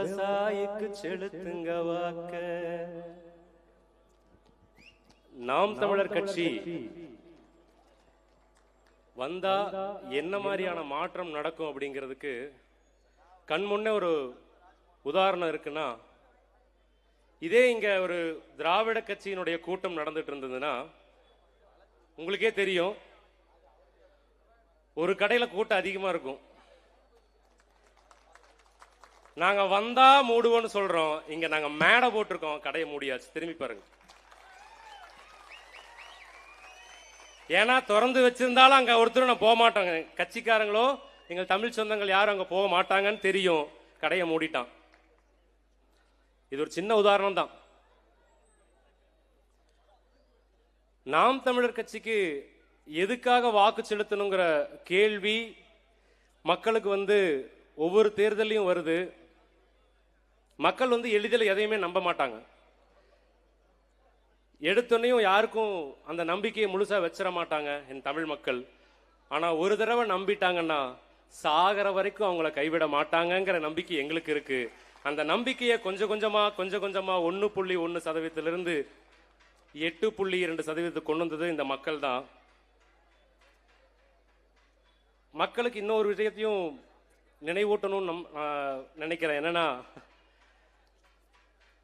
விவசாயிக்கு செலுத்துங்க வாக்க. நாம் தமிழர் கட்சி வந்தா என்ன மாதிரியான மாற்றம் நடக்கும் அப்படிங்கிறதுக்கு கண் முன்னே ஒரு உதாரணம் இருக்குன்னா, இதே இங்க ஒரு திராவிட கட்சியினுடைய கூட்டம் நடந்துட்டு இருந்ததுன்னா உங்களுக்கே தெரியும், ஒரு கடையில கூட்டம் அதிகமா இருக்கும். நாங்க வந்தா மூடுவோம்னு சொல்றோம், இங்க நாங்க மேடை போட்டிருக்கோம், கடையை மூடியாச்சு. திரும்பி பாருங்க. ஏன்னா திறந்து வச்சிருந்தாலும் அங்க ஒருத்தர் நான் போக மாட்டாங்க, கட்சிக்காரங்களோ எங்கள் தமிழ் சொந்தங்கள் யாரும் அங்க போக மாட்டாங்கன்னு தெரியும், கடையை மூடிட்டான். இது ஒரு சின்ன உதாரணம் தான். நாம் தமிழர் கட்சிக்கு எதுக்காக வாக்கு செலுத்தணுங்கிற கேள்வி மக்களுக்கு ஒவ்வொரு தேர்தலையும் வருது. மக்கள் எளிதில் எதையுமே நம்ப மாட்டாங்க. எடுத்தோன்னையும் யாருக்கும் அந்த நம்பிக்கையை முழுசா வச்சிட மாட்டாங்க என் தமிழ் மக்கள். ஆனா ஒரு தடவை நம்பிட்டாங்கன்னா சாகர வரைக்கும் அவங்கள கைவிட மாட்டாங்கிற நம்பிக்கை எங்களுக்கு இருக்கு. அந்த நம்பிக்கையை கொஞ்சம் கொஞ்சமா 1.1% 8.2% கொண்டு வந்தது இந்த மக்கள் தான். மக்களுக்கு இன்னொரு விஷயத்தையும் நினைவூட்டணும்னு நினைக்கிறேன். என்னன்னா,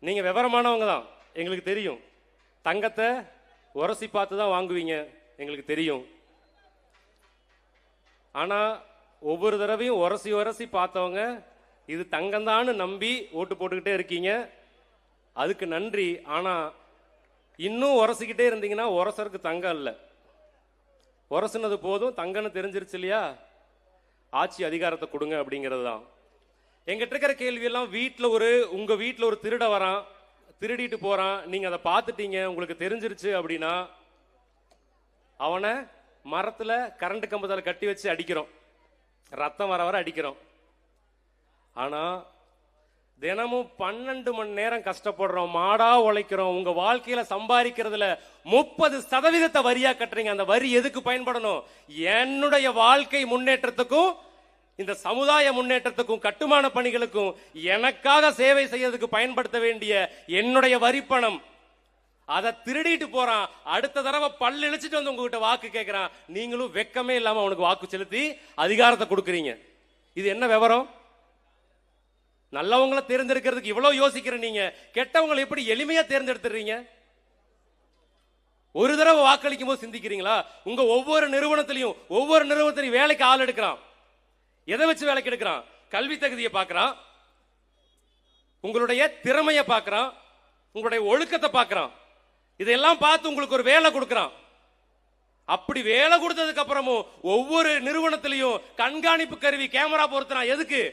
நீங்க விவரமானவங்க தான், எங்களுக்கு தெரியும். தங்கத்தை உரசி பார்த்து தான் வாங்குவீங்க, எங்களுக்கு தெரியும். ஆனா ஒவ்வொரு தடவையும் உரசி பார்த்தவங்க இது தங்கம்தான்னு நம்பி ஓட்டு போட்டுக்கிட்டே இருக்கீங்க, அதுக்கு நன்றி. ஆனா இன்னும் உரசிக்கிட்டே இருந்தீங்கன்னா உரசருக்கு தங்கம் இல்லை, உரசுனது போதும், தங்கன்னு தெரிஞ்சிருச்சு இல்லையா, ஆட்சி அதிகாரத்தை கொடுங்க அப்படிங்கிறது தான். எங்கிட்ட இருக்கிற கேள்வியெல்லாம், உங்க வீட்டில் ஒரு திருட வரான், திருடிட்டு போறான், நீங்க அதை பார்த்துட்டீங்க, உங்களுக்கு தெரிஞ்சிருச்சு அப்படின்னா அவனை மரத்துல கரண்ட் கம்பத்தால கட்டி வச்சு அடிக்கிறோம், ரத்தம் வர அடிக்கிறோம். ஆனா தினமும் 12 மணி நேரம் கஷ்டப்படுறோம், மாடா உழைக்கிறோம், உங்க வாழ்க்கையில சம்பாதிக்கிறதுல 30% வரியா கட்டுறீங்க. அந்த வரி எதுக்கு பயன்படணும்? என்னுடைய வாழ்க்கை முன்னேற்றத்துக்கும் இந்த சமுதாய முன்னேற்றத்துக்கும் கட்டுமான பணிகளுக்கும் எனக்காக சேவை செய்யறதுக்கு பயன்படுத்த வேண்டிய என்னுடைய வரி பணம். அதை திருடிட்டு போறான், அடுத்த தடவை பல்லு இழிச்சிட்டு உங்ககிட்ட வாக்கு கேட்கிறான், நீங்களும் வெக்கமே இல்லாம அவனுக்கு வாக்கு செலுத்தி அதிகாரத்தை கொடுக்குறீங்க. இது என்ன விவரம்? நல்லவங்களை தேர்ந்தெடுக்கிறதுக்கு இவ்வளவு யோசிக்கிற நீங்க கெட்டவங்களை எப்படி எளிமையா தேர்ந்தெடுத்துறீங்க? ஒரு தடவை வாக்களிக்கும் போது சிந்திக்கிறீங்களா? உங்க ஒவ்வொரு நிறுவனத்திலையும் வேலைக்கு ஆள் எடுக்கிறான். எதை வச்சு வேலைக்கு எடுக்கிறான்? கல்வி தகுதியை பார்க்கிறான், உங்களுடைய திறமையை பார்க்கிறான், உங்களுடைய ஒழுக்கத்தை பார்க்கிறான். இதெல்லாம் பார்த்து உங்களுக்கு ஒரு வேலை கொடுக்கிறான். அப்படி வேலை கொடுத்ததுக்கு அப்புறமும் ஒவ்வொரு நிறுவனத்திலையும் கண்காணிப்பு கருவி, கேமரா பொருத்தினா எதுக்கு?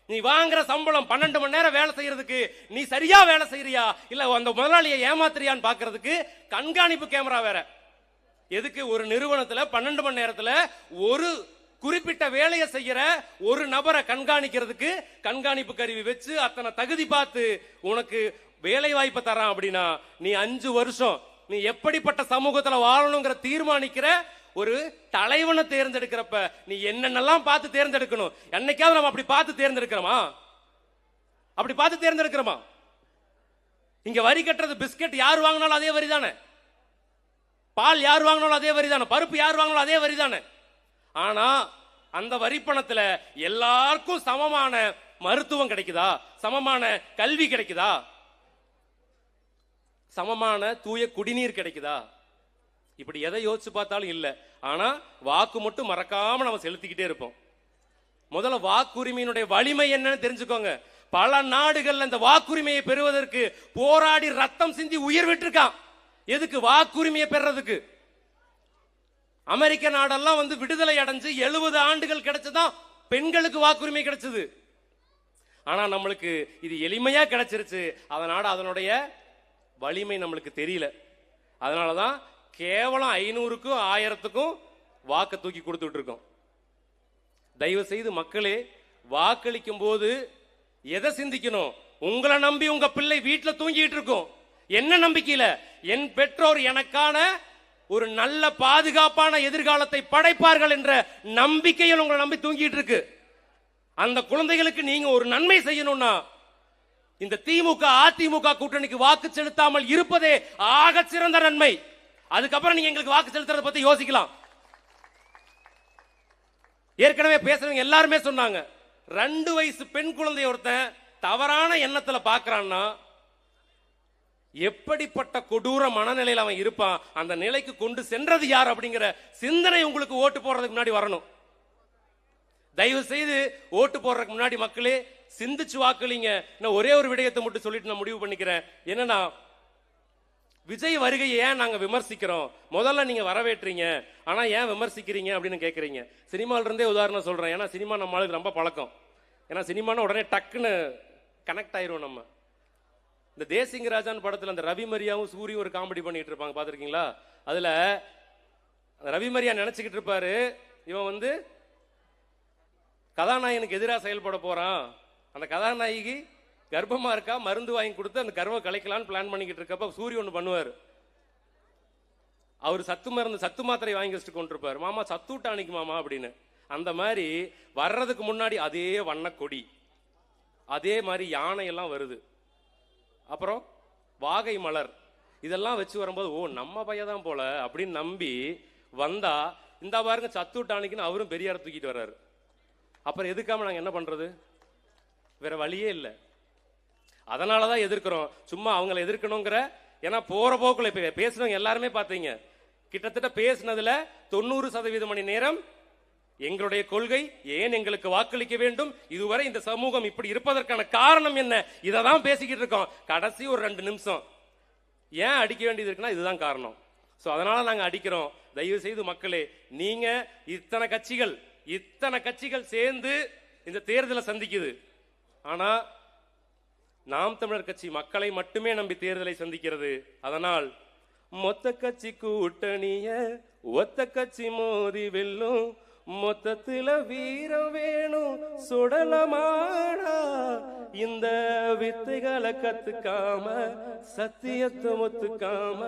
நீ வாங்குற சம்பளம் 12 மணி நேரம் வேலை செய்யறதுக்கு நீ சரியா வேலை செய்யறியா இல்ல அந்த முதலாளியை ஏமாத்துறியான்னு பாக்குறதுக்கு கண்காணிப்பு கேமரா வேற. எதுக்கு? ஒரு நிறுவனத்துல 12 மணி நேரத்துல ஒரு குறிப்பிட்ட வேலையை செய்யற ஒரு நபரை கண்காணிக்கிறதுக்கு கண்காணிப்பு கருவி வச்சு அத்தனை தகுதி பார்த்து உனக்கு வேலை வாய்ப்பை தரான். அப்படின்னா நீ 5 வருஷம் நீ எப்படிப்பட்ட சமூகத்துல வாழணுங்கிற தீர்மானிக்கிற ஒரு தலைவனை தேர்ந்தெடுக்கிறப்ப நீ என்னென்னலாம் பார்த்து தேர்ந்தெடுக்கணும். என்னைக்காவது நம்ம அப்படி பார்த்து தேர்ந்தெடுக்கிறோமா? இங்க வரி கட்டுறது பிஸ்கட் யார் வாங்கினாலும் அதே வரி தானே, பால் யார் வாங்கினாலும் அதே வரி தானே, பருப்பு யார் வாங்கினாலும் அதே வரி தானே. ஆனா அந்த வரி பணத்துல எல்லாருக்கும் சமமான மருத்துவம் கிடைக்குதா? சமமான கல்வி கிடைக்குதா? சமமான தூய குடிநீர் கிடைக்குதா? இப்படி எதை யோசிச்சு பார்த்தாலும் இல்ல. ஆனா வாக்கு மட்டும் மறக்காம நம்ம செலுத்திக்கிட்டே இருப்போம். முதல்ல வாக்குரிமையினுடைய வலிமை என்னன்னு தெரிஞ்சுக்கோங்க. பல நாடுகள்ல இந்த வாக்குரிமையை பெறுவதற்கு போராடி ரத்தம் சிந்தி உயிர் விட்டுருக்கான். எதுக்கு? வாக்குரிமையை பெறதுக்கு. அமெரிக்க நாடெல்லாம் விடுதலை அடைஞ்சு 70 ஆண்டுகள் கிடைச்சதான் பெண்களுக்கு வாக்குரிமை கிடைச்சது. ஆனா நம்மளுக்கு இது எளிமையா கிடைச்சிருச்சு. அதனால அதனுடைய வலிமை நம்மளுக்கு தெரியல. அதனாலதான் கேவலம் 500க்கும் 1000க்கும் வாக்கு தூக்கி கொடுத்துட்டு இருக்கோம். தயவு செய்து மக்களே, வாக்களிக்கும் போது எதை சிந்திக்கணும்? உங்களை நம்பி உங்க பிள்ளை வீட்டுல தூங்கிட்டு இருக்கும். என்ன நம்பிக்கையில? என் பெற்றோர் எனக்கான ஒரு நல்ல பாதுகாப்பான எதிர்காலத்தை படைப்பார்கள் என்ற நம்பிக்கையில் உங்களை நம்பி தூங்கிட்டு இருக்கு. அந்த குழந்தைகளுக்கு நீங்க ஒரு நன்மை செய்யணும்னா இந்த திமுக அதிமுக கூட்டணிக்கு வாக்கு செலுத்தாமல் இருப்பதே ஆக சிறந்த நன்மை. அதுக்கப்புறம் நீங்க எங்களுக்கு வாக்கு செலுத்துறத பத்தி யோசிக்கலாம். ஏற்கனவே பேசுறவங்க எல்லாருமே சொன்னாங்க, 2 வயசு பெண் குழந்தை ஒருத்தன் தவறான எண்ணத்துல பாக்குறான்னா எப்படிப்பட்ட கொடூர மனநிலையில் அவன் இருப்பான், அந்த நிலைக்கு கொண்டு சென்றது யார் அப்படிங்கிற சிந்தனை உங்களுக்கு ஓட்டு போடுறதுக்கு முன்னாடி வரணும். தயவு செய்து ஓட்டு போடுறதுக்கு முன்னாடி மக்களே சிந்திச்சு வாக்களிங்க. நான் ஒரே ஒரு விடயத்தை மட்டும் சொல்லிட்டு நான் முடிவு பண்ணிக்கிறேன். என்னன்னா, விஜய் வருகையை ஏன் நாங்க விமர்சிக்கிறோம்? முதல்ல நீங்க வரவேற்றீங்க, ஆனா ஏன் விமர்சிக்கிறீங்க அப்படின்னு கேட்கறீங்க. சினிமால இருந்தே உதாரணம் சொல்றேன். ஏன்னா சினிமா நம்மளுக்கு ரொம்ப பழக்கம். ஏன்னா சினிமான உடனே டக்குன்னு கனெக்ட் ஆயிரும். நம்ம இந்த தேசிங்க ராஜான் படத்துல அந்த ரவி மரியாவும் சூரியும் ஒரு காமெடி பண்ணிட்டு இருப்பாங்க, பாத்திருக்கீங்களா? அதுல ரவி மரியா நினைச்சுக்கிட்டு இருப்பாரு, இவன் வந்து கதாநாயகனுக்கு எதிராக செயல்பட போறான், அந்த கதாநாயகி கர்ப்பமா இருக்கா, மருந்து வாங்கி கொடுத்து அந்த கர்வம் கலைக்கலான்னு பிளான் பண்ணிக்கிட்டு இருக்கப்ப சூரிய ஒண்ணு பண்ணுவார். அவர் சத்து மாத்திரை வாங்கி வச்சுட்டு கொண்டிருப்பார். மாமா சத்தூட்டானிக்கு மாமா அப்படின்னு. அந்த மாதிரி வர்றதுக்கு முன்னாடி அதே வண்ண கொடி, அதே மாதிரி யானை எல்லாம் வருது, அப்புறம் வாகை மலர், இதெல்லாம் வச்சு வரும்போது ஓ நம்ம பையதான் போல அப்படின்னு நம்பி வந்தா, இந்த பாருங்க சத்தூட்டானிக்குன்னு அவரும் பெரியார் தூக்கிட்டு வர்றாரு. அப்புறம் எதுக்காம நாங்க என்ன பண்றது? வேற வழியே இல்லை. அதனாலதான் எதிர்க்கிறோம். சும்மா அவங்களை எதிர்க்கணுங்கிற, ஏன்னா போற போக்குல இப்ப பேசுனவங்க எல்லாருமே பாத்தீங்க, கிட்டத்தட்ட பேசினதுல 90% மணி நேரம் எங்களுடைய கொள்கை, ஏன் எங்களுக்கு வாக்களிக்க வேண்டும், இதுவரை இந்த சமூகம் இப்படி இருப்பதற்கான காரணம் என்ன, இததான் பேசிக்கிட்டு இருக்கோம். கடைசி ஒரு 2 நிமிஷம் ஏன் அடிக்க வேண்டியது இருக்குன்னா இதுதான் காரணம். சோ அதனால நாங்க அடிக்கிறோம். தயவு செய்து மக்களே, நீங்க இத்தனை கட்சிகள் சேர்ந்து இந்த தேர்தலை சந்திக்குது. ஆனா நாம் தமிழர் கட்சி மக்களை மட்டுமே நம்பி தேர்தலை சந்திக்கிறது. அதனால் மொத்த கட்சி கூட்டணிய ஒத்த கட்சி மோதி வெல்லும், மொத்தத்துல வீரம் வேணும் சுடலமாடா, இந்த வித்தைகளை கத்துக்காம சத்தியத்தை ஒத்துக்காம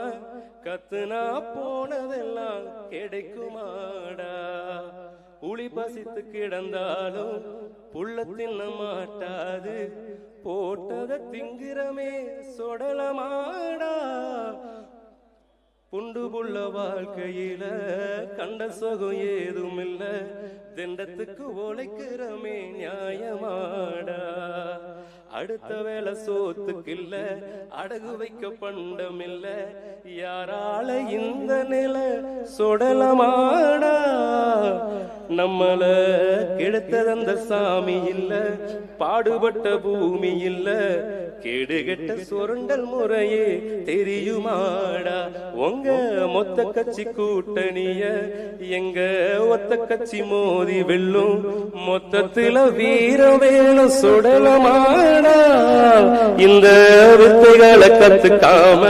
கத்துனா போனதெல்லாம் கிடைக்குமாடா, புலி பசித்து கிடந்தாலும் புள்ள தின்ன மாட்டாது, போட்டத திங்கிறமே சொடலமாடா, புண்டு புள்ள வாழ்க்கையில கண்ட சுகம் ஏதும் இல்ல, திண்டத்துக்கு உழைக்கிறமே நியாயமாடா, அடுத்த வேலை சோத்துக்கு இல்ல, அடகு வைக்க பண்டம் இல்ல, யாரால இந்த நிலை சொடலமாடா, நம்மள கெடுத்தது அந்த சாமி இல்ல, பாடுபட்ட பூமி இல்ல, கேடுகெட்ட சுரண்டல் முறையே தெரியுமாடா, உங்க மொத்த கட்சி கூட்டணிய எங்க ஒத்த கட்சி மோதி வெல்லும், மொத்தத்துல வீரம் வேணும் சுடலமாடா, இந்த வித்தைகளை கத்துக்காம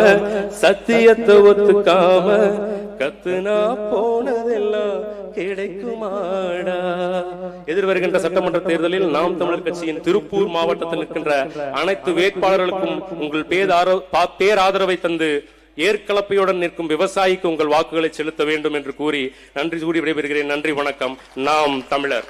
சத்தியத்தை ஒத்துக்காம கத்துனா போனதெல்லாம் கிடைக்குமாடா. எதிர்வருகின்ற சட்டமன்ற தேர்தலில் நாம் தமிழர் கட்சியின் திருப்பூர் மாவட்டத்தில் நிற்கின்ற அனைத்து வேட்பாளர்களுக்கும் உங்கள் பேராதரவை தந்து ஏற்கலப்பையுடன் நிற்கும் விவசாயிக்கு உங்கள் வாக்குகளை செலுத்த வேண்டும் என்று கூறி நன்றி கூறி விடைபெறுகிறேன். நன்றி, வணக்கம். நாம் தமிழர்.